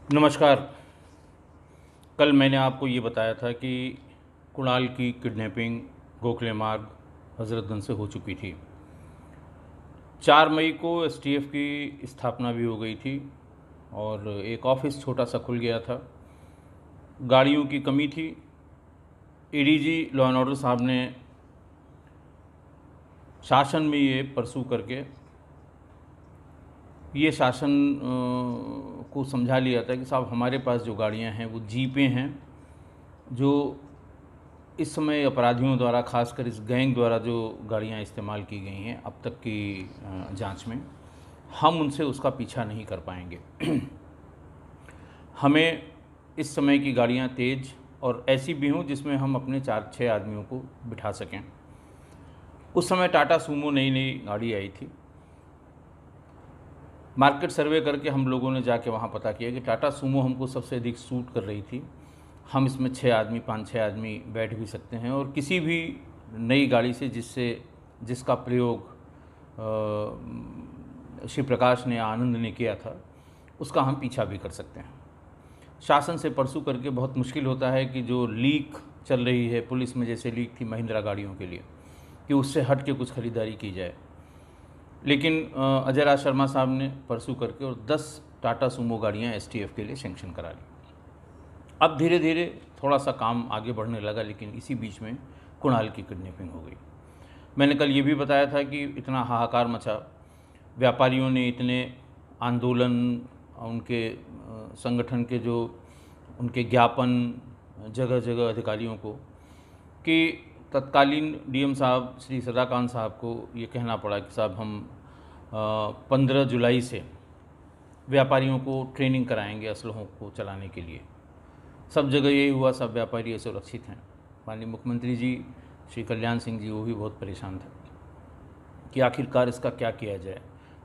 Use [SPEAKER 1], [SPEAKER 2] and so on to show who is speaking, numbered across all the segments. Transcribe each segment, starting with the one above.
[SPEAKER 1] नमस्कार। कल मैंने आपको ये बताया था कि कुणाल की किडनैपिंग गोखले मार्ग हज़रतगंज से हो चुकी थी। 4 मई को एसटीएफ की स्थापना भी हो गई थी और एक ऑफिस छोटा सा खुल गया था। गाड़ियों की कमी थी। एडीजी लॉ एंड ऑर्डर साहब ने शासन में ये परसू करके ये शासन को समझा लिया था कि साहब हमारे पास जो गाड़ियां हैं वो जीपें हैं जो इस समय अपराधियों द्वारा, खासकर इस गैंग द्वारा जो गाड़ियां इस्तेमाल की गई हैं अब तक की जांच में, हम उनसे उसका पीछा नहीं कर पाएंगे। हमें इस समय की गाड़ियां तेज़ और ऐसी भी हों जिसमें हम अपने 4-6 आदमियों को बिठा सकें। उस समय टाटा सूमो नई नई गाड़ी आई थी। मार्केट सर्वे करके हम लोगों ने जाके वहाँ पता किया कि टाटा सूमो हमको सबसे अधिक सूट कर रही थी। हम इसमें 6 आदमी, 5-6 आदमी बैठ भी सकते हैं और किसी भी नई गाड़ी से जिसका प्रयोग श्री प्रकाश ने, आनंद ने किया था, उसका हम पीछा भी कर सकते हैं। शासन से परसू करके बहुत मुश्किल होता है कि जो लीक चल रही है पुलिस में, जैसे लीक थी महिंद्रा गाड़ियों के लिए, कि उससे हट के कुछ ख़रीदारी की जाए। लेकिन अजय राज शर्मा साहब ने परसू करके और 10 टाटा सूमो गाड़ियाँ एसटीएफ के लिए सेंक्शन करा ली। अब धीरे धीरे थोड़ा सा काम आगे बढ़ने लगा, लेकिन इसी बीच में कुणाल की किडनैपिंग हो गई। मैंने कल ये भी बताया था कि इतना हाहाकार मचा, व्यापारियों ने इतने आंदोलन, उनके संगठन के जो उनके ज्ञापन जगह जगह अधिकारियों को, कि तत्कालीन डीएम साहब श्री सदाकांत साहब को ये कहना पड़ा कि साहब हम 15 जुलाई से व्यापारियों को ट्रेनिंग कराएंगे असलहों को चलाने के लिए। सब जगह यही हुआ, सब व्यापारी सुरक्षित हैं। माननीय मुख्यमंत्री जी श्री कल्याण सिंह जी वो भी बहुत परेशान थे कि आखिरकार इसका क्या किया जाए।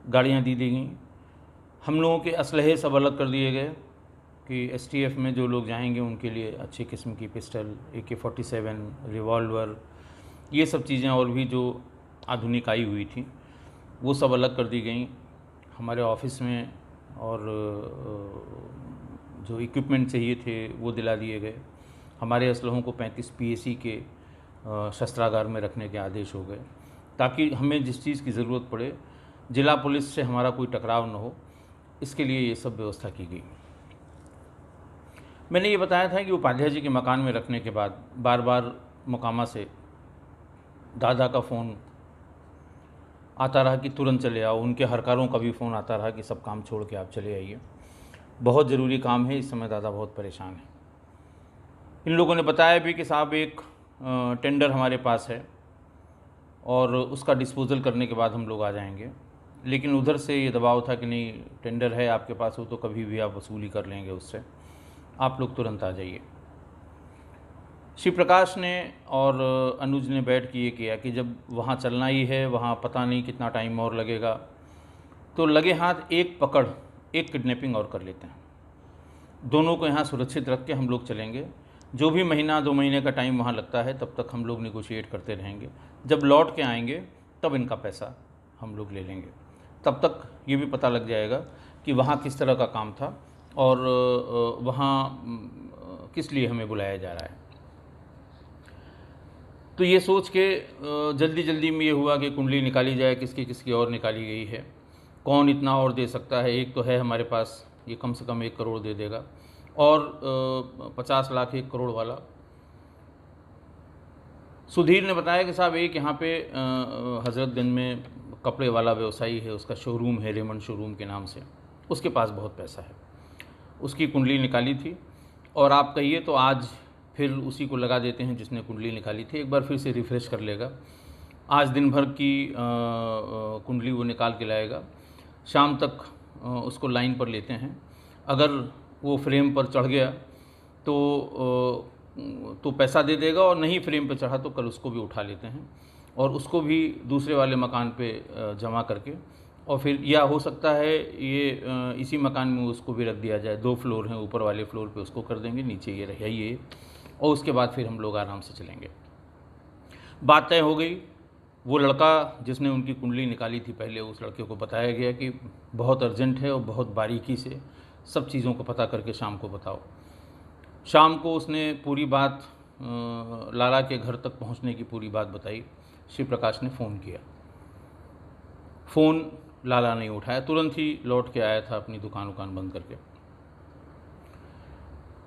[SPEAKER 1] गाड़ियाँ दी गई, हम लोगों के असलहे सब अलग कर दिए गए कि एसटीएफ में जो लोग जाएंगे उनके लिए अच्छी किस्म की पिस्टल, AK-47, रिवॉल्वर, ये सब चीज़ें और भी जो आधुनिक आई हुई थी वो सब अलग कर दी गई हमारे ऑफिस में, और जो इक्विपमेंट चाहिए थे वो दिला दिए गए। हमारे असलहों को 35 PAC के शस्त्रागार में रखने के आदेश हो गए, ताकि हमें जिस चीज़ की ज़रूरत पड़े जिला पुलिस से हमारा कोई टकराव न हो, इसके लिए ये सब व्यवस्था की गई। मैंने ये बताया था कि उपाध्याय जी के मकान में रखने के बाद बार बार मोकामा से दादा का फ़ोन आता रहा कि तुरंत चले आओ। उनके हरकारों का भी फ़ोन आता रहा कि सब काम छोड़ के आप चले आइए, बहुत ज़रूरी काम है, इस समय दादा बहुत परेशान हैं। इन लोगों ने बताया भी कि साहब एक टेंडर हमारे पास है और उसका डिस्पोज़ल करने के बाद हम लोग आ जाएंगे। लेकिन उधर से ये दबाव था कि नहीं, टेंडर है आपके पास, हो तो कभी भी आप वसूली कर लेंगे उससे, आप लोग तुरंत आ जाइए। श्री प्रकाश ने और अनुज ने बैठ के ये किया कि जब वहाँ चलना ही है, वहाँ पता नहीं कितना टाइम और लगेगा, तो लगे हाथ एक पकड़, एक किडनैपिंग और कर लेते हैं। दोनों को यहाँ सुरक्षित रख के हम लोग चलेंगे। जो भी महीना 2 महीने का टाइम वहाँ लगता है तब तक हम लोग निगोशिएट करते रहेंगे। जब लौट के आएंगे तब इनका पैसा हम लोग ले लेंगे। तब तक ये भी पता लग जाएगा कि वहाँ किस तरह का काम था और वहाँ किस लिए हमें बुलाया जा रहा है। तो ये सोच के जल्दी जल्दी में ये हुआ कि कुंडली निकाली जाए, किसकी किसकी और निकाली गई है, कौन इतना और दे सकता है। एक तो है हमारे पास, ये कम से कम 1 करोड़ दे देगा, और 50 लाख 1 करोड़ वाला सुधीर ने बताया कि साहब एक यहाँ पे हज़रतगंज में कपड़े वाला व्यवसायी है, उसका शोरूम है रेमंड शोरूम के नाम से, उसके पास बहुत पैसा है, उसकी कुंडली निकाली थी, और आप कहिए तो आज फिर उसी को लगा देते हैं जिसने कुंडली निकाली थी, एक बार फिर से रिफ़्रेश कर लेगा। आज दिन भर की कुंडली वो निकाल के लाएगा, शाम तक उसको लाइन पर लेते हैं। अगर वो फ्रेम पर चढ़ गया तो पैसा दे देगा, और नहीं फ्रेम पर चढ़ा तो कल उसको भी उठा लेते हैं और उसको भी दूसरे वाले मकान पे जमा करके, और फिर या हो सकता है ये इसी मकान में उसको भी रख दिया जाए। 2 फ्लोर हैं, ऊपर वाले फ्लोर पे उसको कर देंगे, नीचे ये रह ये, और उसके बाद फिर हम लोग आराम से चलेंगे। बात तय हो गई। वो लड़का जिसने उनकी कुंडली निकाली थी पहले, उस लड़के को बताया गया कि बहुत अर्जेंट है और बहुत बारीकी से सब चीज़ों को पता करके शाम को बताओ। शाम को उसने पूरी बात लाला के घर तक पहुंचने की पूरी बात बताई। शिव प्रकाश ने फ़ोन किया, फ़ोन लाला नहीं उठाया, तुरंत ही लौट के आया था अपनी दुकान बंद करके।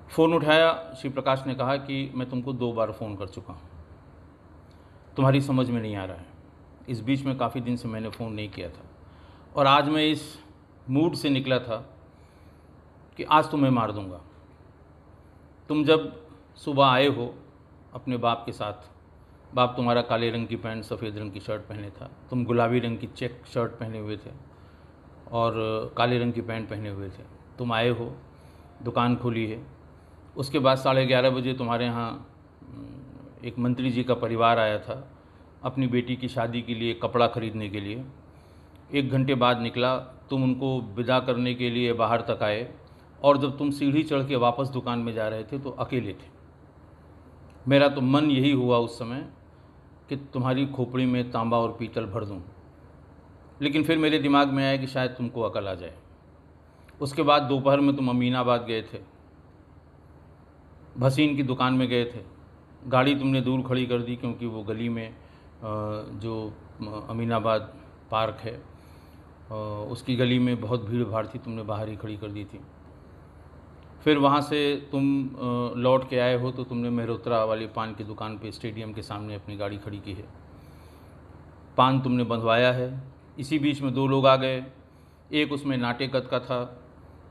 [SPEAKER 1] फ़ोन उठाया, शिव प्रकाश ने कहा कि मैं तुमको 2 बार फ़ोन कर चुका हूँ, तुम्हारी समझ में नहीं आ रहा है। इस बीच में काफ़ी दिन से मैंने फ़ोन नहीं किया था और आज मैं इस मूड से निकला था कि आज तुम्हें मार दूंगा। तुम जब सुबह आए हो अपने बाप के साथ, बाप तुम्हारा काले रंग की पैंट सफ़ेद रंग की शर्ट पहने था, तुम गुलाबी रंग की चेक शर्ट पहने हुए थे और काले रंग की पैंट पहने हुए थे। तुम आए हो, दुकान खोली है। उसके बाद 11:30 बजे तुम्हारे यहाँ एक मंत्री जी का परिवार आया था अपनी बेटी की शादी के लिए कपड़ा ख़रीदने के लिए। 1 घंटे बाद निकला, तुम उनको विदा करने के लिए बाहर तक आए और जब तुम सीढ़ी चढ़ के वापस दुकान में जा रहे थे तो अकेले थे। मेरा तो मन यही हुआ उस समय कि तुम्हारी खोपड़ी में तांबा और पीतल भर दूं, लेकिन फिर मेरे दिमाग में आया कि शायद तुमको अकल आ जाए। उसके बाद दोपहर में तुम अमीनाबाद गए थे, भसीन की दुकान में गए थे। गाड़ी तुमने दूर खड़ी कर दी क्योंकि वो गली में जो अमीनाबाद पार्क है उसकी गली में बहुत भीड़ भाड़ थी, तुमने बाहर ही खड़ी कर दी थी। फिर वहाँ से तुम लौट के आए हो तो तुमने मेहरोत्रा वाली पान की दुकान पे स्टेडियम के सामने अपनी गाड़ी खड़ी की है, पान तुमने बंधवाया है। इसी बीच में 2 लोग आ गए, एक उसमें नाटे कद का था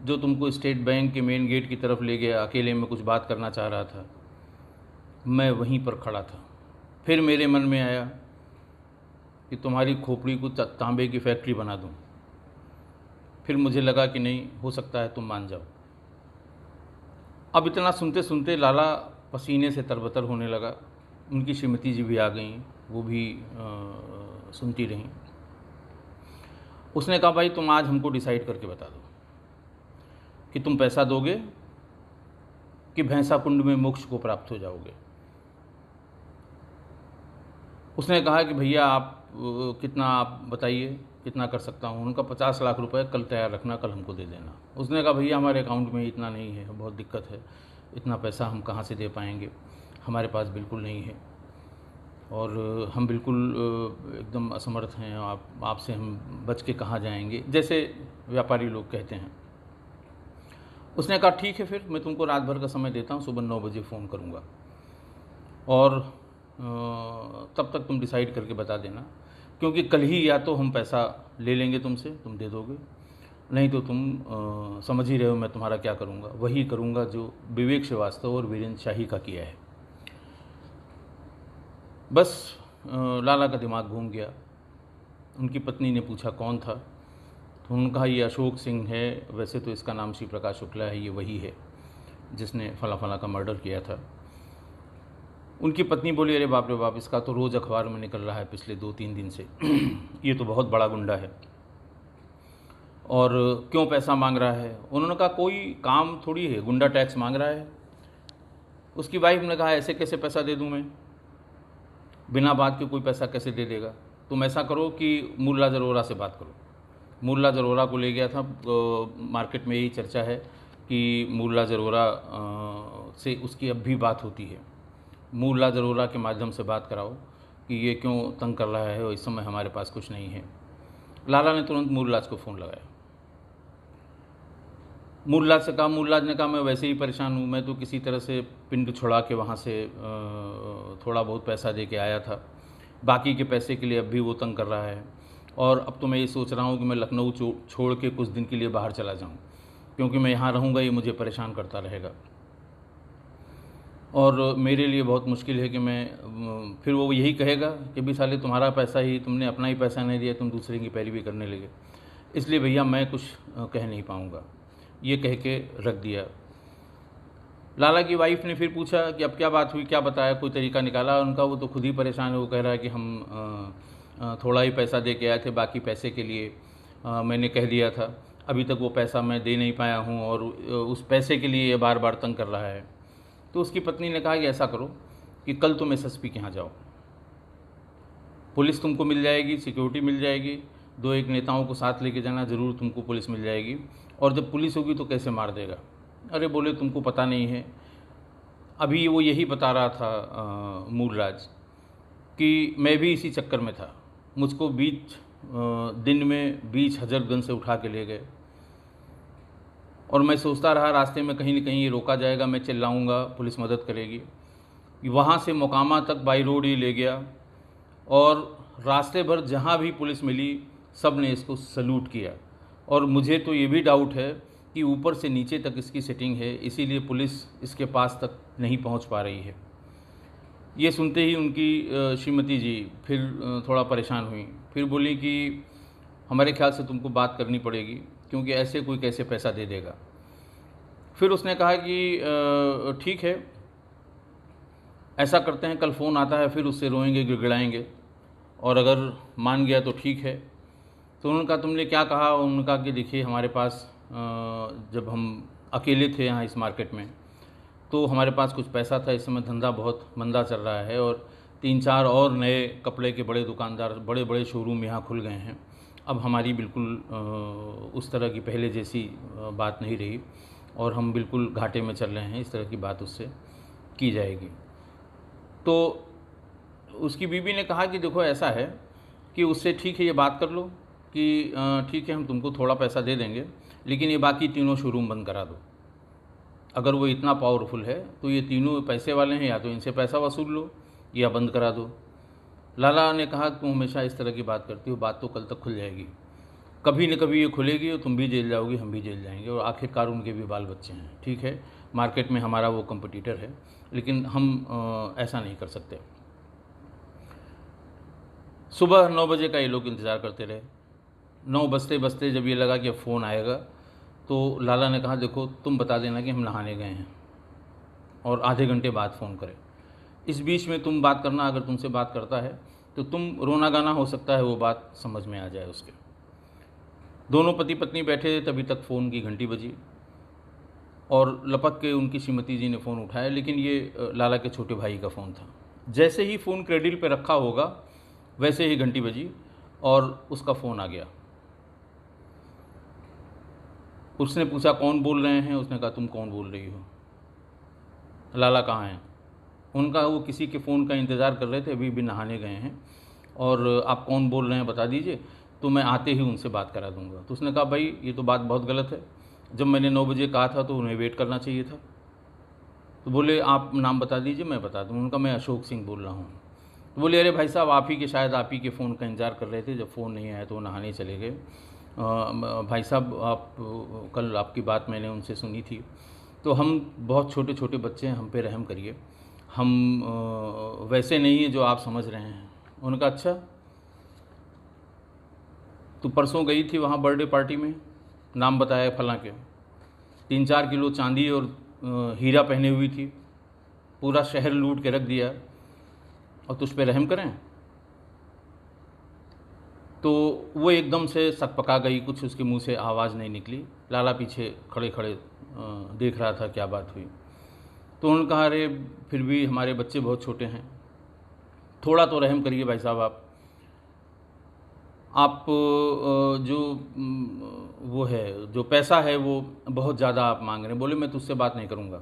[SPEAKER 1] जो तुमको स्टेट बैंक के मेन गेट की तरफ ले गया, अकेले में कुछ बात करना चाह रहा था। मैं वहीं पर खड़ा था। फिर मेरे मन में आया कि तुम्हारी खोपड़ी को तांबे की फैक्ट्री बना दूं। फिर मुझे लगा कि नहीं, हो सकता है तुम मान जाओ। अब इतना सुनते सुनते लाला पसीने से तरबतर होने लगा। उनकी श्रीमती जी भी आ गईं, वो भी सुनती रहीं। उसने कहा, भाई तुम आज हमको डिसाइड करके बता दो कि तुम पैसा दोगे कि भैंसा कुंड में मोक्ष को प्राप्त हो जाओगे। उसने कहा कि भैया आप कितना आप बताइए, कितना कर सकता हूँ। उनका 50 लाख रुपए कल तैयार रखना, कल हमको दे देना। उसने कहा भैया हमारे अकाउंट में इतना नहीं है, बहुत दिक्कत है, इतना पैसा हम कहाँ से दे पाएंगे, हमारे पास बिल्कुल नहीं है और हम बिल्कुल एकदम असमर्थ हैं, आपसे हम बच के कहाँ जाएंगे, जैसे व्यापारी लोग कहते हैं। उसने कहा ठीक है, फिर मैं तुमको रात भर का समय देता हूँ, सुबह 9 बजे फ़ोन करूँगा और तब तक तुम डिसाइड करके बता देना, क्योंकि कल ही या तो हम पैसा ले लेंगे तुमसे, तुम दे दोगे, नहीं तो तुम समझ ही रहे हो मैं तुम्हारा क्या करूँगा। वही करूँगा जो विवेक श्रीवास्तव और वीरेंद्र शाही का किया है। बस लाला का दिमाग घूम गया। उनकी पत्नी ने पूछा कौन था, तो उन्होंने कहा ये अशोक सिंह है, वैसे तो इसका नाम शिव प्रकाश शुक्ला है, ये वही है जिसने फला फला का मर्डर किया था। उनकी पत्नी बोली, अरे बाप रे बाप, इसका तो रोज़ अखबार में निकल रहा है पिछले 2-3 दिन से ये तो बहुत बड़ा गुंडा है और क्यों पैसा मांग रहा है। उन्होंने कहा कोई काम थोड़ी है, गुंडा टैक्स मांग रहा है। उसकी वाइफ ने कहा ऐसे कैसे पैसा दे दूं मैं, बिना बात के कोई पैसा कैसे दे देगा। तुम ऐसा करो कि मुल्ला ज़रोरा से बात करो। मुल्ला ज़रोरा को ले गया था, मार्केट में यही चर्चा है कि मुल्ला ज़रोरा से उसकी अब भी बात होती है। मुल्ला ज़रोरा के माध्यम से बात कराओ कि ये क्यों तंग कर रहा है और इस समय हमारे पास कुछ नहीं है। लाला ने तुरंत मुल्लाज को फ़ोन लगाया। मुल्लाज से कहा, मुल्लाज ने कहा मैं वैसे ही परेशान हूँ, मैं तो किसी तरह से पिंड छुड़ा के वहाँ से थोड़ा बहुत पैसा दे के आया था, बाकी के पैसे के लिए अब भी वो तंग कर रहा है और अब तो मैं ये सोच रहा हूँ कि मैं लखनऊ छोड़ के कुछ दिन के लिए बाहर चला जाऊँ, क्योंकि मैं यहाँ रहूँगा ये मुझे परेशान करता रहेगा और मेरे लिए बहुत मुश्किल है कि मैं, फिर वो यही कहेगा कि भी साले तुम्हारा पैसा ही, तुमने अपना ही पैसा नहीं दिया, तुम दूसरे की पैरवी करने लगे, इसलिए भैया मैं कुछ कह नहीं पाऊँगा। ये कह के रख दिया। लाला की वाइफ ने फिर पूछा कि अब क्या बात हुई, क्या बताया, कोई तरीका निकाला। उनका वो तो खुद ही परेशान है, वो कह रहा है कि हम थोड़ा ही पैसा दे के आए थे, बाकी पैसे के लिए मैंने कह दिया था, अभी तक वो पैसा मैं दे नहीं पाया हूँ और उस पैसे के लिए ये बार बार तंग कर रहा है। तो उसकी पत्नी ने कहा कि ऐसा करो कि कल तुम एसएसपी के यहाँ जाओ, पुलिस तुमको मिल जाएगी, सिक्योरिटी मिल जाएगी, 2-1 नेताओं को साथ लेके जाना, ज़रूर तुमको पुलिस मिल जाएगी और जब पुलिस होगी तो कैसे मार देगा। अरे बोले तुमको पता नहीं है। अभी वो यही बता रहा था मूलराज कि मैं भी इसी चक्कर में था। मुझको दिन में बीच हजरतगंज से उठा के ले गए और मैं सोचता रहा रास्ते में कहीं न कहीं ये रोका जाएगा, मैं चिल्लाऊंगा, पुलिस मदद करेगी। वहाँ से मोकामा तक बाई रोड ही ले गया और रास्ते भर जहाँ भी पुलिस मिली सब ने इसको सल्यूट किया। और मुझे तो ये भी डाउट है कि ऊपर से नीचे तक इसकी सेटिंग है, इसीलिए पुलिस इसके पास तक नहीं पहुंच पा रही है। ये सुनते ही उनकी श्रीमती जी फिर थोड़ा परेशान हुई। फिर बोली कि हमारे ख्याल से तुमको बात करनी पड़ेगी, क्योंकि ऐसे कोई कैसे पैसा दे देगा। फिर उसने कहा कि ठीक है, ऐसा करते हैं, कल फ़ोन आता है, फिर उससे रोएंगे गिड़गिड़ाएंगे और अगर मान गया तो ठीक है। तो उन्होंने कहा तुमने क्या कहा। उन्होंने कहा कि देखिए हमारे पास जब हम अकेले थे यहाँ इस मार्केट में तो हमारे पास कुछ पैसा था, इस समय धंधा बहुत मंदा चल रहा है और 3-4 और नए कपड़े के बड़े दुकानदार, बड़े बड़े शोरूम यहाँ खुल गए हैं। अब हमारी बिल्कुल उस तरह की पहले जैसी बात नहीं रही और हम बिल्कुल घाटे में चल रहे हैं, इस तरह की बात उससे की जाएगी। तो उसकी बीवी ने कहा कि देखो ऐसा है कि उससे ठीक है, ये बात कर लो कि ठीक है हम तुमको थोड़ा पैसा दे देंगे, लेकिन ये बाकी तीनों शोरूम बंद करा दो। अगर वो इतना पावरफुल है तो ये तीनों पैसे वाले हैं, या तो इनसे पैसा वसूल लो या बंद करा दो। लाला ने कहा तुम हमेशा इस तरह की बात करती हो, बात तो कल तक खुल जाएगी, कभी न कभी ये खुलेगी और तुम भी जेल जाओगी, हम भी जेल जाएंगे, और आखिरकार उनके भी बाल बच्चे हैं। ठीक है, मार्केट में हमारा वो कंपटीटर है, लेकिन हम ऐसा नहीं कर सकते। सुबह 9 बजे का ये लोग इंतज़ार करते रहे। 9 बजते बजते जब ये लगा कि अब फ़ोन आएगा तो लाला ने कहा देखो तुम बता देना कि हम नहाने गए हैं और आधे घंटे बाद फ़ोन करें। इस बीच में तुम बात करना, अगर तुमसे बात करता है तो तुम रोना गाना हो सकता है, वो बात समझ में आ जाए उसके। दोनों पति पत्नी बैठे थे, तभी तक फ़ोन की घंटी बजी और लपक के उनकी श्रीमती जी ने फ़ोन उठाया, लेकिन ये लाला के छोटे भाई का फ़ोन था। जैसे ही फ़ोन क्रेडिल पे रखा होगा वैसे ही घंटी बजी और उसका फ़ोन आ गया। उसने पूछा कौन बोल रहे हैं। उसने कहा तुम कौन बोल रही हो, लाला कहाँ हैं। उनका वो किसी के फ़ोन का इंतज़ार कर रहे थे, अभी भी नहाने गए हैं, और आप कौन बोल रहे हैं बता दीजिए तो मैं आते ही उनसे बात करा दूंगा। तो उसने कहा भाई ये तो बात बहुत गलत है, जब मैंने 9 बजे कहा था तो उन्हें वेट करना चाहिए था। तो बोले आप नाम बता दीजिए मैं बता दूँ। उनका मैं अशोक सिंह बोल रहा हूँ। तो बोले अरे भाई साहब आप ही के, शायद आप ही के फ़ोन का इंतज़ार कर रहे थे, जब फ़ोन नहीं आया तो वो नहाने चले गए। भाई साहब आप, कल आपकी बात मैंने उनसे सुनी थी, तो हम बहुत छोटे छोटे बच्चे हैं, हम पे रहम करिए, हम वैसे नहीं है जो आप समझ रहे हैं। उनका अच्छा, तो परसों गई थी वहाँ बर्थडे पार्टी में, नाम बताया फलां के, 3-4 किलो चांदी और हीरा पहने हुई थी, पूरा शहर लूट के रख दिया और तुझ पे रहम करें। तो वो एकदम से सकपका गई, कुछ उसके मुंह से आवाज़ नहीं निकली। लाला पीछे खड़े खड़े देख रहा था क्या बात हुई। तो उन्होंने कहा अरे फिर भी हमारे बच्चे बहुत छोटे हैं, थोड़ा तो रहम करिए भाई साहब। आप जो वो है, जो पैसा है वो बहुत ज़्यादा आप मांग रहे हैं। बोले मैं तुझसे बात नहीं करूँगा।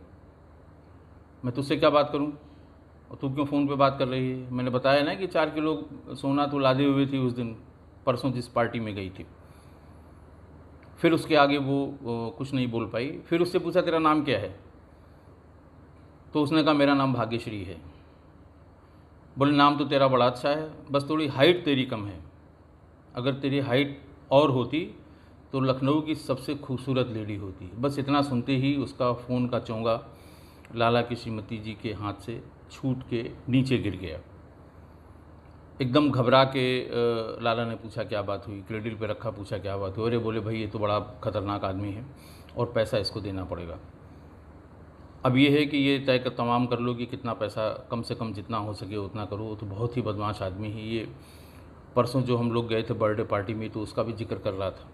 [SPEAKER 1] मैं तुझसे क्या बात करूँ, और तू क्यों फ़ोन पे बात कर रही है। मैंने बताया ना कि 4 किलो सोना तो लादे हुए थी उस दिन, परसों जिस पार्टी में गई थी। फिर उसके आगे वो कुछ नहीं बोल पाई। फिर उससे पूछा तेरा नाम क्या है, तो उसने कहा मेरा नाम भाग्यश्री है। बोले नाम तो तेरा बड़ा अच्छा है, बस थोड़ी हाइट तेरी कम है, अगर तेरी हाइट और होती तो लखनऊ की सबसे खूबसूरत लेडी होती। बस इतना सुनते ही उसका फ़ोन का चोंगा लाला की श्रीमती जी के हाथ से छूट के नीचे गिर गया। एकदम घबरा के लाला ने पूछा क्या बात हुई, क्रेडिट पे रखा, पूछा क्या बात हुई। अरे बोले भाई ये तो बड़ा ख़तरनाक आदमी है और पैसा इसको देना पड़ेगा। अब ये है कि ये तय कर तमाम कर लो कि कितना पैसा, कम से कम जितना हो सके उतना करो। वो तो बहुत ही बदमाश आदमी है ये। परसों जो हम लोग गए थे बर्थडे पार्टी में तो उसका भी जिक्र कर रहा था।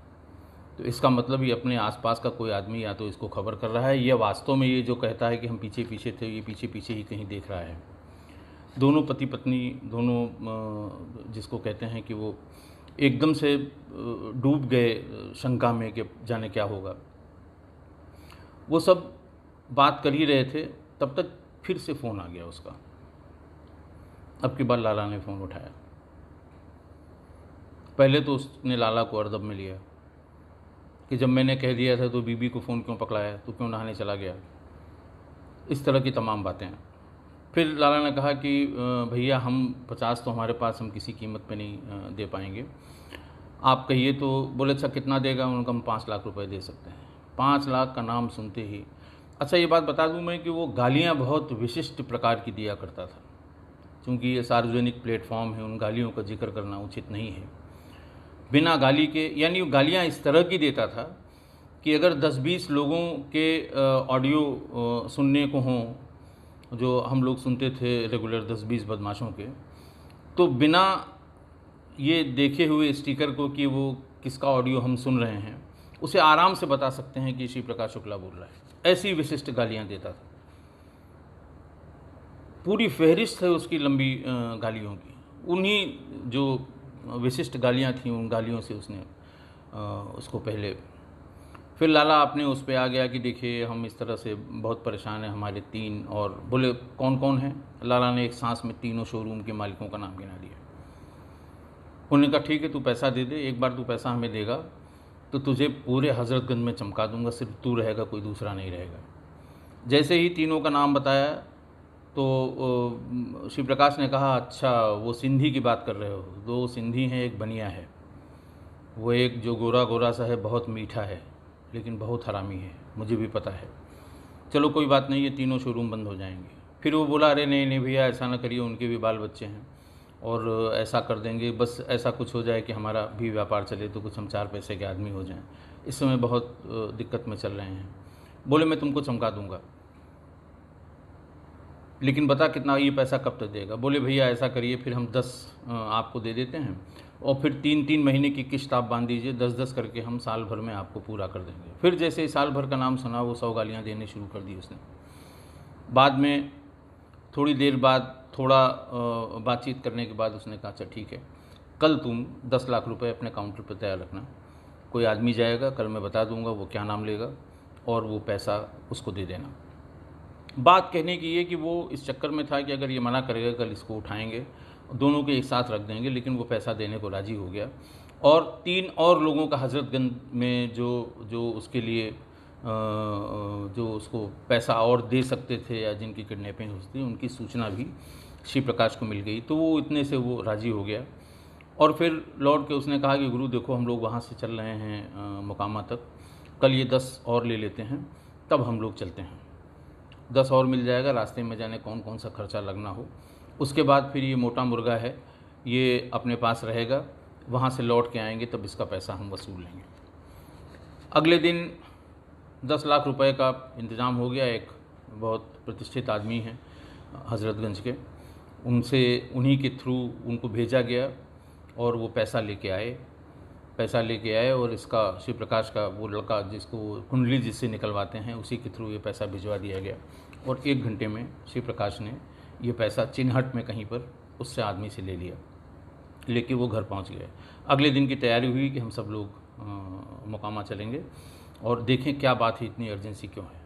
[SPEAKER 1] तो इसका मतलब ये अपने आसपास का कोई आदमी या तो इसको खबर कर रहा है, या वास्तव में ये जो कहता है कि हम पीछे पीछे थे, ये पीछे पीछे ही कहीं देख रहा है। दोनों पति पत्नी, दोनों जिसको कहते हैं कि वो एकदम से डूब गए शंका में कि जाने क्या होगा। वो सब बात कर ही रहे थे, तब तक फिर से फ़ोन आ गया उसका। अब की बार लाला ने फ़ोन उठाया। पहले तो उसने लाला को अरदब में लिया कि जब मैंने कह दिया था तो बीबी को फ़ोन क्यों पकड़ाया, तो क्यों नहाने चला गया, इस तरह की तमाम बातें। फिर लाला ने कहा कि भैया हम 50 तो हमारे पास हम किसी कीमत पे नहीं दे पाएंगे, आप कहिए तो। बोले अच्छा कितना देगा, उनका हम 5 लाख रुपए दे सकते हैं। 5 लाख का नाम सुनते ही, अच्छा ये बात बता दूं मैं कि वो गालियां बहुत विशिष्ट प्रकार की दिया करता था। क्योंकि ये सार्वजनिक प्लेटफॉर्म है, उन गालियों का जिक्र करना उचित नहीं है। बिना गाली के, यानी वो गालियाँ इस तरह की देता था कि अगर 10-20 लोगों के ऑडियो सुनने को हों, जो हम लोग सुनते थे रेगुलर 10-20 बदमाशों के, तो बिना ये देखे हुए स्टिकर को कि वो किसका ऑडियो हम सुन रहे हैं, उसे आराम से बता सकते हैं कि श्री प्रकाश शुक्ला बोल रहा है। ऐसी विशिष्ट गालियाँ देता था। पूरी फहरिस्त है उसकी लंबी गालियों की। उन्हीं जो विशिष्ट गालियाँ थीं, उन गालियों से उसने उसको पहले। फिर लाला अपने उस पे आ गया कि देखिए हम इस तरह से बहुत परेशान हैं, हमारे 3 और। बोले कौन कौन हैं? लाला ने एक सांस में तीनों शोरूम के मालिकों का नाम गिना दिया। उन्होंने कहा ठीक है तू पैसा दे दे, एक बार तू पैसा हमें देगा तो तुझे पूरे हज़रतगंज में चमका दूंगा, सिर्फ तू रहेगा, कोई दूसरा नहीं रहेगा। जैसे ही तीनों का नाम बताया तो शिव प्रकाश ने कहा अच्छा वो सिंधी की बात कर रहे हो? 2 सिंधी हैं, एक बनिया है। वो एक जो गोरा गोरा सा है बहुत मीठा है लेकिन बहुत हरामी है, मुझे भी पता है। चलो कोई बात नहीं, ये तीनों शोरूम बंद हो जाएंगे। फिर वो बोला अरे नहीं नहीं भैया ऐसा ना करिए, उनके भी बाल बच्चे हैं और ऐसा कर देंगे, बस ऐसा कुछ हो जाए कि हमारा भी व्यापार चले तो कुछ हम 4 पैसे के आदमी हो जाएं, इस समय बहुत दिक्कत में चल रहे हैं। बोले मैं तुमको चमका दूंगा, लेकिन बता कितना, ये पैसा कब तक देगा? बोले भैया ऐसा करिए फिर हम 10 आपको दे देते हैं और फिर 3-3 महीने की किश्त आप बांध दीजिए, 10-10 करके हम साल भर में आपको पूरा कर देंगे। फिर जैसे ही साल भर का नाम सुना वो 100 गालियाँ देने शुरू कर दी उसने। बाद में थोड़ी देर बाद थोड़ा बातचीत करने के बाद उसने कहा अच्छा ठीक है, कल तुम 10 लाख रुपए अपने काउंटर पर तैयार रखना, कोई आदमी जाएगा, कल मैं बता दूंगा वो क्या नाम लेगा और वो पैसा उसको दे देना। बात कहने की ये कि वो इस चक्कर में था कि अगर ये मना करेगा कल इसको उठाएंगे, दोनों के एक साथ रख देंगे, लेकिन वो पैसा देने को राज़ी हो गया। और 3 और लोगों का हज़रतगंज में जो उसके लिए जो उसको पैसा और दे सकते थे या जिनकी किडनैपिंग हुई थी, उनकी सूचना भी शिव प्रकाश को मिल गई। तो वो इतने से वो राज़ी हो गया और फिर लौट के उसने कहा कि गुरु देखो हम लोग वहाँ से चल रहे हैं मोकामा तक, कल ये 10 और ले लेते हैं, तब हम लोग चलते हैं। 10 और मिल जाएगा, रास्ते में जाने कौन कौन सा खर्चा लगना हो। उसके बाद फिर ये मोटा मुर्गा है, ये अपने पास रहेगा, वहाँ से लौट के आएंगे तब इसका पैसा हम वसूल लेंगे। अगले दिन 10 लाख रुपए का इंतज़ाम हो गया। एक बहुत प्रतिष्ठित आदमी हैं हज़रतगंज के, उन्हीं के थ्रू उनको भेजा गया और वो पैसा लेके आए और इसका शिव प्रकाश का वो लड़का जिसको कुंडली जिससे निकलवाते हैं उसी के थ्रू ये पैसा भिजवा दिया गया और 1 घंटे में शिव प्रकाश ने ये पैसा चिन्हट में कहीं पर उससे आदमी से ले लिया, लेके वो घर पहुंच गए। अगले दिन की तैयारी हुई कि हम सब लोग मोकामा चलेंगे और देखें क्या बात है, इतनी अर्जेंसी क्यों है।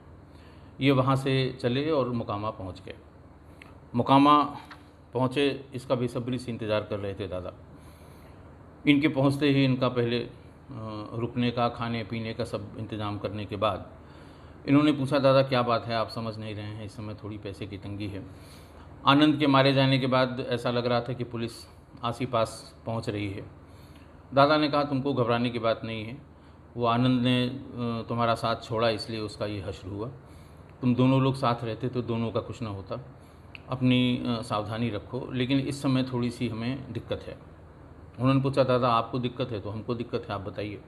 [SPEAKER 1] ये वहाँ से चले और मोकामा पहुँच गए। मोकामा पहुँचे, इसका बेसब्री से इंतज़ार कर रहे थे दादा। इनके पहुंचते ही इनका पहले रुकने का, खाने पीने का सब इंतज़ाम करने के बाद इन्होंने पूछा दादा क्या बात है, आप समझ नहीं रहे हैं, इस समय थोड़ी पैसे की तंगी है। आनंद के मारे जाने के बाद ऐसा लग रहा था कि पुलिस आसी पास पहुंच रही है। दादा ने कहा तुमको घबराने की बात नहीं है, वो आनंद ने तुम्हारा साथ छोड़ा इसलिए उसका ये हश्र हुआ, तुम दोनों लोग साथ रहते तो दोनों का कुछ ना होता, अपनी सावधानी रखो, लेकिन इस समय थोड़ी सी हमें दिक्कत है। उन्होंने पूछा दादा आपको दिक्कत है? तो हमको दिक्कत है, आप बताइए।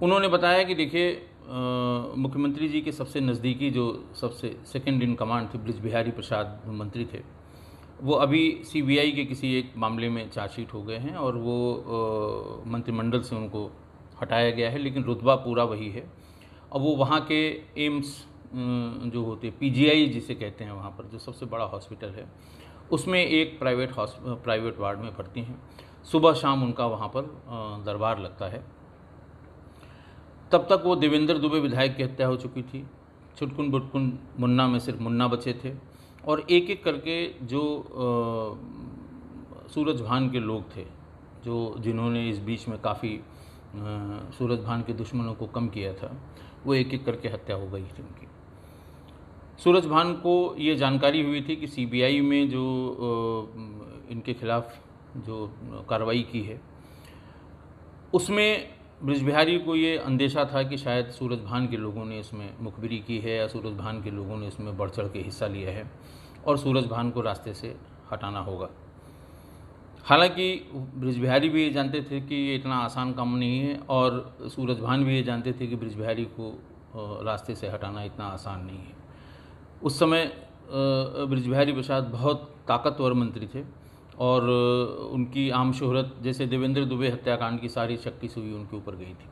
[SPEAKER 1] उन्होंने बताया कि देखिए मुख्यमंत्री जी के सबसे नज़दीकी जो सबसे सेकंड इन कमांड थे ब्रिज बिहारी प्रसाद मंत्री थे, वो अभी सीबीआई के किसी एक मामले में चार्जशीट हो गए हैं और वो मंत्रिमंडल से उनको हटाया गया है, लेकिन रुतबा पूरा वही है। अब वो वहाँ के एम्स जो होते पीजीआई जिसे कहते हैं, वहाँ पर जो सबसे बड़ा हॉस्पिटल है उसमें एक प्राइवेट वार्ड में भर्ती हैं। सुबह शाम उनका वहाँ पर दरबार लगता है। तब तक वो देवेंद्र दुबे विधायक की हत्या हो चुकी थी। छुटकुन बुटकुन मुन्ना में सिर्फ मुन्ना बचे थे, और एक एक करके जो सूरज भान के लोग थे, जो जिन्होंने इस बीच में काफ़ी सूरज भान के दुश्मनों को कम किया था, वो एक एक करके हत्या हो गई थी उनकी। सूरज भान को ये जानकारी हुई थी कि सीबीआई में जो इनके खिलाफ जो कार्रवाई की है, उसमें बृजबिहारी को ये अंदेशा था कि शायद सूरज भान के लोगों ने इसमें मुखबिरी की है या सूरज भान के लोगों ने इसमें बढ़ चढ़ के हिस्सा लिया है और सूरज भान को रास्ते से हटाना होगा। हालांकि बृजबिहारी भी ये जानते थे कि ये इतना आसान काम नहीं है, और सूरज भान भी ये जानते थे कि बृजबिहारी को रास्ते से हटाना इतना आसान नहीं है। उस समय बृजबिहारी प्रसाद बहुत ताकतवर मंत्री थे, और उनकी आम शोहरत, जैसे देवेंद्र दुबे हत्याकांड की सारी शक्ति सुई उनके ऊपर गई थी,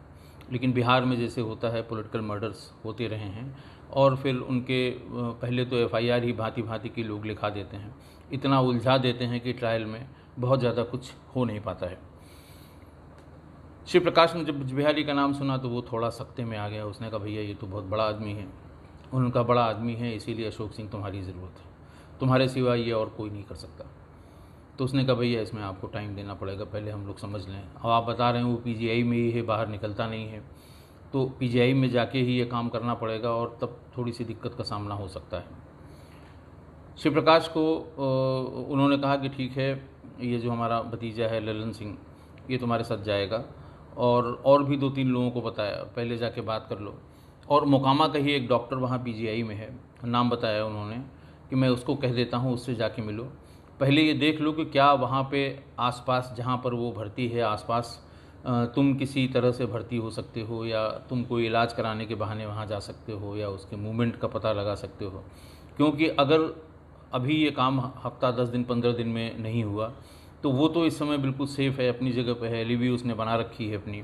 [SPEAKER 1] लेकिन बिहार में जैसे होता है पॉलिटिकल मर्डर्स होते रहे हैं, और फिर उनके पहले तो एफआईआर ही भांति भांति के लोग लिखा देते हैं, इतना उलझा देते हैं कि ट्रायल में बहुत ज़्यादा कुछ हो नहीं पाता है। शिव प्रकाश ने जब बृजबिहारी का नाम सुना तो वो थोड़ा सख्ते में आ गया। उसने कहा भैया ये तो बहुत बड़ा आदमी है, उनका बड़ा आदमी है, इसीलिए अशोक सिंह तुम्हारी ज़रूरत है, तुम्हारे सिवा ये और कोई नहीं कर सकता। तो उसने कहा भैया इसमें आपको टाइम देना पड़ेगा, पहले हम लोग समझ लें। अब आप बता रहे हैं वो पीजीआई में ही है, बाहर निकलता नहीं है, तो पीजीआई में जाके ही ये काम करना पड़ेगा, और तब थोड़ी सी दिक्कत का सामना हो सकता है। शिव प्रकाश को उन्होंने कहा कि ठीक है, ये जो हमारा भतीजा है ललन सिंह, ये तुम्हारे साथ जाएगा, और भी 2-3 लोगों को बताया, पहले जाके बात कर लो। और मोकामा का ही एक डॉक्टर वहाँ पीजीआई में है, नाम बताया उन्होंने कि मैं उसको कह देता हूँ, उससे जाके मिलो, पहले ये देख लो कि क्या वहाँ पे आसपास जहाँ पर वो भर्ती है आसपास तुम किसी तरह से भर्ती हो सकते हो, या तुम कोई इलाज कराने के बहाने वहाँ जा सकते हो, या उसके मूवमेंट का पता लगा सकते हो। क्योंकि अगर अभी ये काम हफ्ता 10 दिन 15 दिन में नहीं हुआ तो वो तो इस समय बिल्कुल सेफ़ है, अपनी जगह पे है, एलिवी उसने बना रखी है अपनी,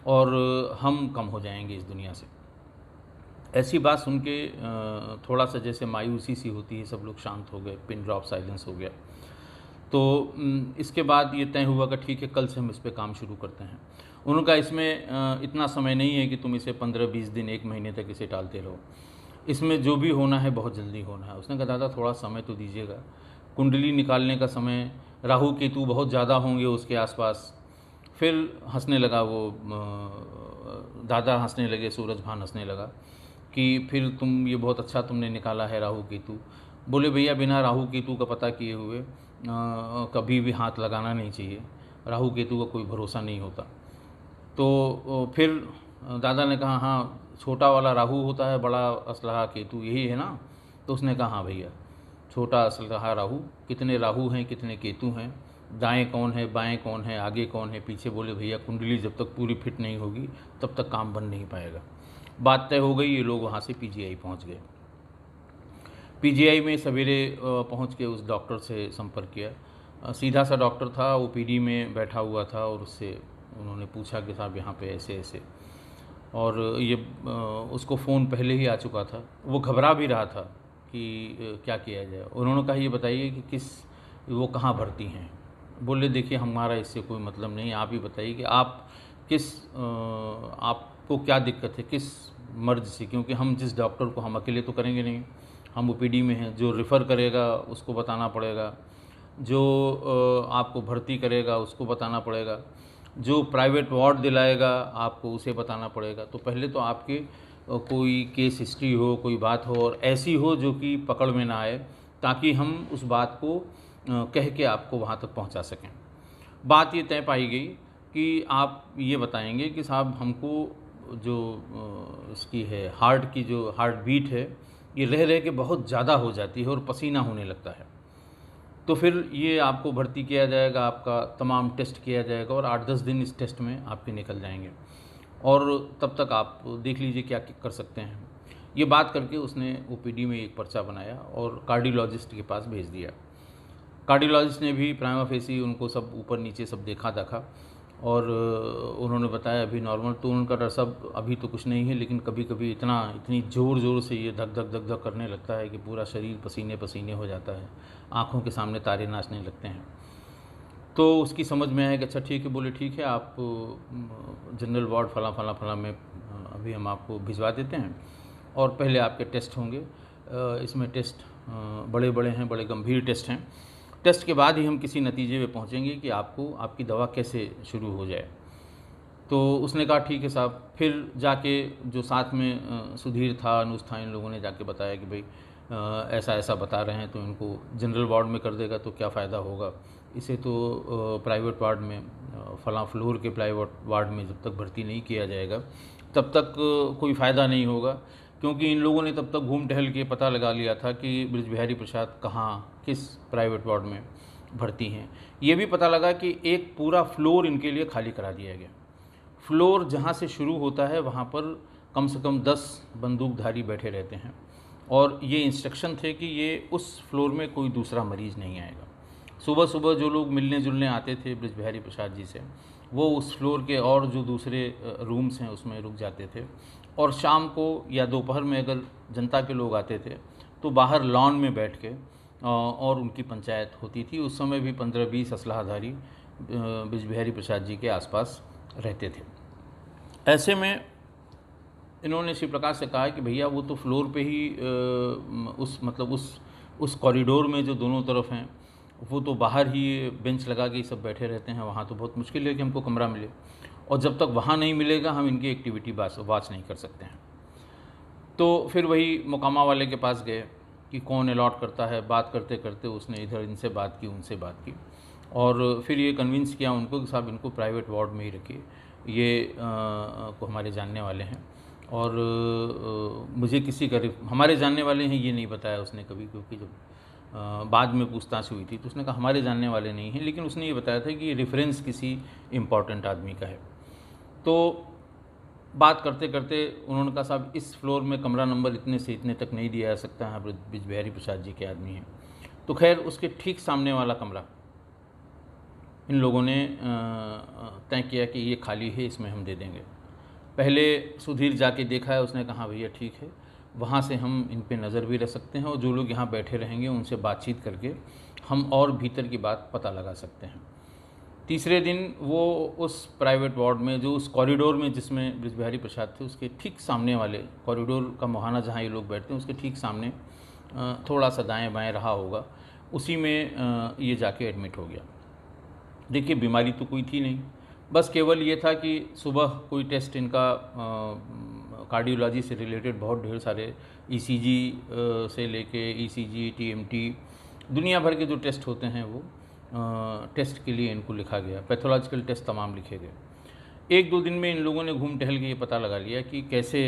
[SPEAKER 1] और हम कम हो जाएंगे इस दुनिया से। ऐसी बात सुन के थोड़ा सा जैसे मायूसी सी होती है, सब लोग शांत हो गए, पिन ड्रॉप साइलेंस हो गया। तो इसके बाद ये तय हुआ कि ठीक है, कल से हम इस पे काम शुरू करते हैं। उनका इसमें इतना समय नहीं है कि तुम इसे 15-20 दिन 1 महीने तक इसे टालते रहो, इसमें जो भी होना है बहुत जल्दी होना है। उसने कहा दादा थोड़ा समय तो दीजिएगा, कुंडली निकालने का समय, राहु केतु बहुत ज़्यादा होंगे उसके आसपास। फिर हंसने लगा वो, दादा हंसने लगे, सूरज भान हंसने लगा कि फिर तुम ये बहुत अच्छा तुमने निकाला है राहु केतु। बोले भैया बिना राहु केतु का पता किए हुए कभी भी हाथ लगाना नहीं चाहिए, राहु केतु का कोई भरोसा नहीं होता। तो फिर दादा ने कहा हाँ, छोटा वाला राहु होता है, बड़ा असलहा केतु, यही है ना? तो उसने कहा हाँ भैया, छोटा असलहा राहु, कितने राहु हैं कितने केतु हैं, दाएं कौन है बाएं कौन है, आगे कौन है पीछे। बोले भैया कुंडली जब तक पूरी फिट नहीं होगी तब तक काम बन नहीं पाएगा। बात तय हो गई, ये लोग वहाँ से पीजीआई पहुँच गए। पीजीआई में सवेरे पहुँच के उस डॉक्टर से संपर्क किया। सीधा सा डॉक्टर था, ओपीडी में बैठा हुआ था, और उससे उन्होंने पूछा कि साहब यहाँ पे ऐसे ऐसे, और ये उसको फ़ोन पहले ही आ चुका था, वो घबरा भी रहा था कि क्या किया जाए। उन्होंने कहा ये बताइए कि वो कहाँ भर्ती हैं। बोले देखिए हमारा इससे कोई मतलब नहीं, आप ही बताइए कि आप आपको क्या दिक्कत है, किस मर्ज से, क्योंकि हम जिस डॉक्टर को, हम अकेले तो करेंगे नहीं, हम ओपीडी में हैं, जो रेफ़र करेगा उसको बताना पड़ेगा, जो आपको भर्ती करेगा उसको बताना पड़ेगा, जो प्राइवेट वार्ड दिलाएगा आपको उसे बताना पड़ेगा। तो पहले तो आपके कोई केस हिस्ट्री हो, कोई बात हो, और ऐसी हो जो कि पकड़ में ना आए, ताकि हम उस बात को कह के आपको वहाँ तक पहुँचा सकें। बात ये तय पाई गई कि आप ये बताएंगे कि साहब हमको जो इसकी है हार्ट की जो हार्ट बीट है, ये रह रह के बहुत ज़्यादा हो जाती है और पसीना होने लगता है। तो फिर ये आपको भर्ती किया जाएगा, आपका तमाम टेस्ट किया जाएगा, और 8-10 दिन इस टेस्ट में आपके निकल जाएंगे, और तब तक आप देख लीजिए क्या कर सकते हैं। ये बात करके उसने ओपीडी में एक पर्चा बनाया और कार्डियोलॉजिस्ट के पास भेज दिया। कार्डियोलॉजिस्ट ने भी प्राइमा फेसी उनको सब ऊपर नीचे सब देखा दाखा, और उन्होंने बताया अभी नॉर्मल। तो उनका डर सब अभी तो कुछ नहीं है, लेकिन कभी कभी इतनी ज़ोर से ये धक धक धक धक करने लगता है कि पूरा शरीर पसीने पसीने हो जाता है, आँखों के सामने तारे नाचने लगते हैं। तो उसकी समझ में आया कि अच्छा ठीक है। बोले ठीक है, आप जनरल वार्ड फला फला फला में अभी हम आपको भिजवा देते हैं और पहले आपके टेस्ट होंगे। इसमें टेस्ट बड़े बड़े हैं, बड़े गंभीर टेस्ट हैं। टेस्ट के बाद ही हम किसी नतीजे पे पहुंचेंगे कि आपको आपकी दवा कैसे शुरू हो जाए। तो उसने कहा ठीक है साहब। फिर जाके जो साथ में सुधीर था, अनुज था, इन लोगों ने जाके बताया कि भाई ऐसा ऐसा बता रहे हैं, तो इनको जनरल वार्ड में कर देगा तो क्या फ़ायदा होगा, इसे तो प्राइवेट वार्ड में फलां फ्लोर के प्राइवेट वार्ड में जब तक भर्ती नहीं किया जाएगा तब तक कोई फ़ायदा नहीं होगा। क्योंकि इन लोगों ने तब तक घूम टहल के पता लगा लिया था कि बृज बिहारी प्रसाद कहाँ किस प्राइवेट वार्ड में भर्ती हैं। ये भी पता लगा कि एक पूरा फ्लोर इनके लिए खाली करा दिया गया। फ्लोर जहाँ से शुरू होता है वहाँ पर कम से कम 10 बंदूकधारी बैठे रहते हैं और ये इंस्ट्रक्शन थे कि ये उस फ्लोर में कोई दूसरा मरीज़ नहीं आएगा। सुबह सुबह जो लोग मिलने जुलने आते थे बृज बिहारी प्रसाद जी से, वो उस फ्लोर के और जो दूसरे रूम्स हैं उसमें रुक जाते थे। और शाम को या दोपहर में अगर जनता के लोग आते थे तो बाहर लॉन में बैठ के और उनकी पंचायत होती थी। उस समय भी 15-20 असलहाधारी बृज बिहारी प्रसाद जी के आसपास रहते थे। ऐसे में इन्होंने श्री प्रकाश से कहा कि भैया वो तो फ्लोर पे ही उस कॉरिडोर में जो दोनों तरफ हैं वो तो बाहर ही बेंच लगा के सब बैठे रहते हैं, वहाँ तो बहुत मुश्किल है कि हमको कमरा मिले, और जब तक वहाँ नहीं मिलेगा हम इनकी एक्टिविटी वॉच नहीं कर सकते हैं। तो फिर वही मुकामा वाले के पास गए कि कौन अलॉट करता है। बात करते करते उसने इधर इनसे बात की, उनसे बात की, और फिर ये कन्विंस किया उनको कि साहब इनको प्राइवेट वार्ड में ही रखिए, ये को हमारे जानने वाले हैं। और मुझे किसी का हमारे जानने वाले हैं ये नहीं बताया उसने कभी, क्योंकि जब बाद में पूछताछ हुई थी तो उसने कहा हमारे जानने वाले नहीं हैं, लेकिन उसने ये बताया था कि ये रेफरेंस किसी इम्पॉर्टेंट आदमी का है। तो बात करते करते उन्होंने कहा साहब इस फ्लोर में कमरा नंबर इतने से इतने तक नहीं दिया जा सकता है, बृज बिहारी प्रसाद जी के आदमी हैं। तो खैर उसके ठीक सामने वाला कमरा इन लोगों ने तय किया कि ये खाली है, इसमें हम दे देंगे। पहले सुधीर जाके देखा है, उसने कहा भैया ठीक है, वहाँ से हम इन पे नज़र भी रख सकते हैं और जो लोग यहाँ बैठे रहेंगे उनसे बातचीत करके हम और भीतर की बात पता लगा सकते हैं। तीसरे दिन वो उस प्राइवेट वार्ड में जो उस कॉरिडोर में जिसमें बृज बिहारी प्रसाद थे उसके ठीक सामने वाले कॉरिडोर का मुहाना जहाँ ये लोग बैठते हैं उसके ठीक सामने थोड़ा सा दाएँ बाएँ रहा होगा, उसी में ये जाके एडमिट हो गया। देखिए बीमारी तो कोई थी नहीं, बस केवल ये था कि सुबह कोई टेस्ट इनका कार्डियोलॉजी से रिलेटेड बहुत ढेर सारे ईसीजी से लेके ईसीजी, टीएमटी, दुनिया भर के जो टेस्ट होते हैं वो टेस्ट के लिए इनको लिखा गया। पैथोलॉजिकल टेस्ट तमाम लिखे गए। 1-2 दिन में इन लोगों ने घूम टहल के ये पता लगा लिया कि कैसे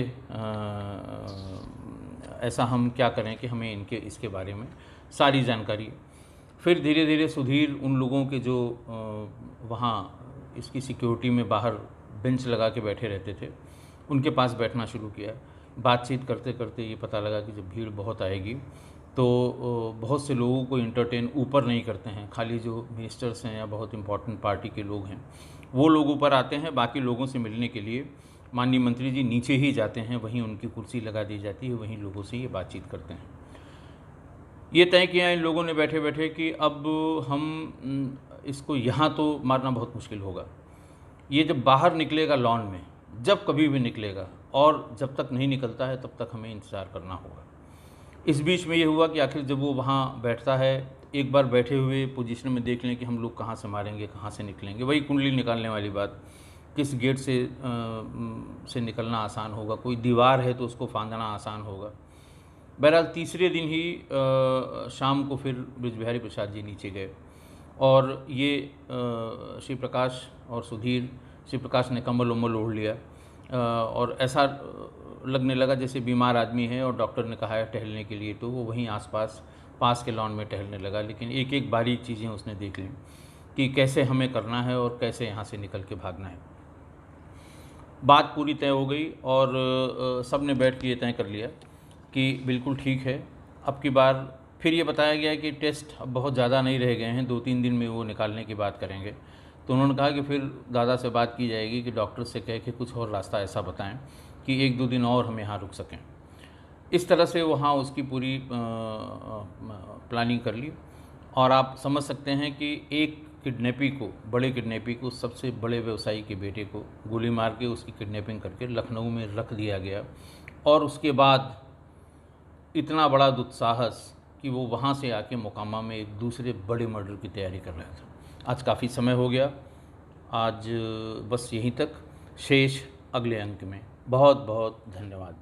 [SPEAKER 1] ऐसा हम क्या करें कि हमें इसके बारे में सारी जानकारी। फिर धीरे धीरे सुधीर उन लोगों के जो वहाँ इसकी सिक्योरिटी में बाहर बेंच लगा के बैठे रहते थे उनके पास बैठना शुरू किया। बातचीत करते करते ये पता लगा कि जब भीड़ बहुत आएगी तो बहुत से लोगों को इंटरटेन ऊपर नहीं करते हैं, खाली जो मिनिस्टर्स हैं या बहुत इंपॉर्टेंट पार्टी के लोग हैं वो लोग ऊपर आते हैं। बाकी लोगों से मिलने के लिए माननीय मंत्री जी नीचे ही जाते हैं, वहीं उनकी कुर्सी लगा दी जाती है, वहीं लोगों से ये बातचीत करते हैं। ये तय किया इन लोगों ने बैठे बैठे कि अब हम इसको यहाँ तो मारना बहुत मुश्किल होगा, ये जब बाहर निकलेगा लॉन में, जब कभी भी निकलेगा, और जब तक नहीं निकलता है तब तक हमें इंतज़ार करना होगा। इस बीच में ये हुआ कि आखिर जब वो वहाँ बैठता है, एक बार बैठे हुए पोजीशन में देख लें कि हम लोग कहाँ से मारेंगे, कहाँ से निकलेंगे। वही कुंडली निकालने वाली बात, किस गेट से निकलना आसान होगा, कोई दीवार है तो उसको फांदना आसान होगा। बहरहाल तीसरे दिन ही शाम को फिर बृज बिहारी प्रसाद जी नीचे गए और ये श्री प्रकाश और सुधीर, श्री प्रकाश ने कम्बल उम्बल ओढ़ लिया और ऐसा लगने लगा जैसे बीमार आदमी है और डॉक्टर ने कहा है टहलने के लिए, तो वो वहीं आसपास पास के लॉन में टहलने लगा। लेकिन एक एक बारीक चीज़ें उसने देख लीं कि कैसे हमें करना है और कैसे यहाँ से निकल के भागना है। बात पूरी तय हो गई और सब ने बैठ के ये तय कर लिया कि बिल्कुल ठीक है। अब की बार फिर ये बताया गया कि टेस्ट अब बहुत ज़्यादा नहीं रह गए हैं, 2-3 दिन में वो निकालने की बात करेंगे। तो उन्होंने कहा कि फिर दादा से बात की जाएगी कि डॉक्टर से कह के कुछ और रास्ता ऐसा बताएं कि 1-2 दिन और हम यहाँ रुक सकें। इस तरह से वहाँ उसकी पूरी प्लानिंग कर ली और आप समझ सकते हैं कि एक किडनैपी को, बड़े किडनैपी को, सबसे बड़े व्यवसायी के बेटे को गोली मार के उसकी किडनैपिंग करके लखनऊ में रख दिया गया। और उसके बाद इतना बड़ा दुस्साहस कि वो वहाँ से आके मोकामा में एक दूसरे बड़े मर्डर की तैयारी कर रहा था। आज काफ़ी समय हो गया, आज बस यहीं तक, शेष अगले अंक में। बहुत बहुत धन्यवाद।